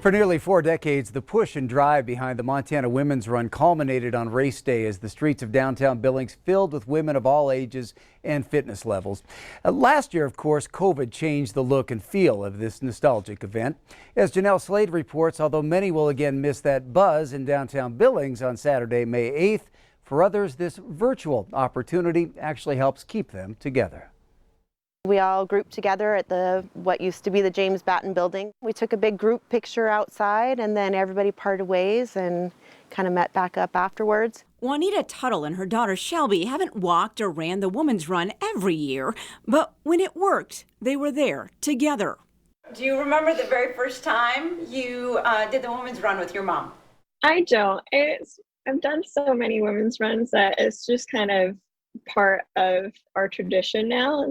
For nearly 4 decades, the push and drive behind the Montana Women's Run culminated on race day as the streets of downtown Billings filled with women of all ages and fitness levels. Last year, of course, COVID changed the look and feel of this nostalgic event. As Janelle Slade reports, although many will again miss that buzz in downtown Billings on Saturday, May 8th, for others, this virtual opportunity actually helps keep them together. We all grouped together at what used to be the James Batten building. We took a big group picture outside and then everybody parted ways and kind of met back up afterwards. Juanita Tuttle and her daughter Shelby haven't walked or ran the Women's Run every year, but when it worked, they were there together. Do you remember the very first time you did the Women's Run with your mom? I don't. I've done so many women's runs that it's just kind of part of our tradition now.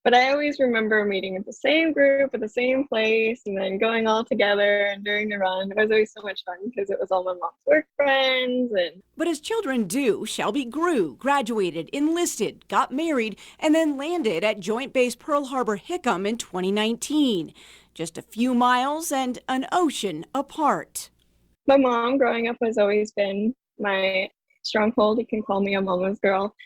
But I always remember meeting with the same group at the same place and then going all together and during the run. It was always so much fun because it was all my mom's work friends. But as children do, Shelby grew, graduated, enlisted, got married, and then landed at Joint Base Pearl Harbor Hickam in 2019. Just a few miles and an ocean apart. My mom growing up has always been my stronghold. You can call me a mama's girl.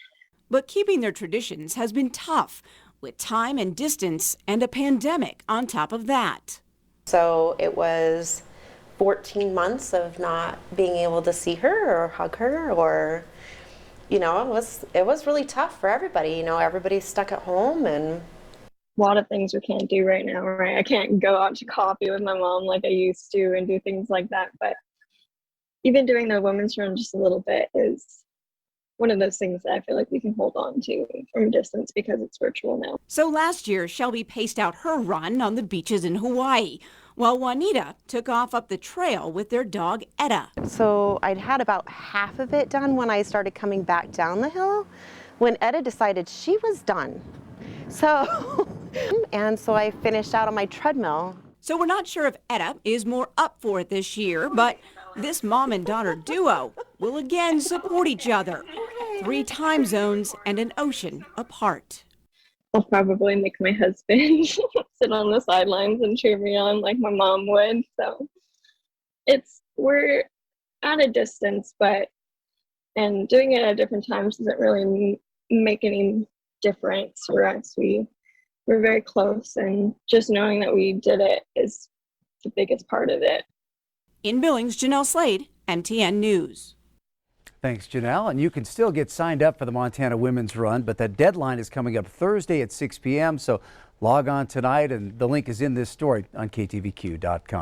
But keeping their traditions has been tough, with time and distance and a pandemic on top of that. So it was 14 months of not being able to see her or hug her, or, it was really tough for everybody. Everybody's stuck at home and a lot of things we can't do right now, right? I can't go out to coffee with my mom like I used to and do things like that. But even doing the women's run just a little bit is one of those things that I feel like we can hold on to from a distance because it's virtual now. So last year, Shelby paced out her run on the beaches in Hawaii, while Juanita took off up the trail with their dog, Etta. So I'd had about half of it done when I started coming back down the hill, when Etta decided she was done. So I finished out on my treadmill. So we're not sure if Etta is more up for it this year, but this mom and daughter duo will again support each other. 3 time zones and an ocean apart. I'll probably make my husband sit on the sidelines and cheer me on like my mom would. So we're at a distance, and doing it at different times doesn't really make any difference for us. We're very close, and just knowing that we did it is the biggest part of it. In Billings, Janelle Slade, MTN News. Thanks, Janelle. And you can still get signed up for the Montana Women's Run, but that deadline is coming up Thursday at 6 p.m. So log on tonight, and the link is in this story on ktvq.com.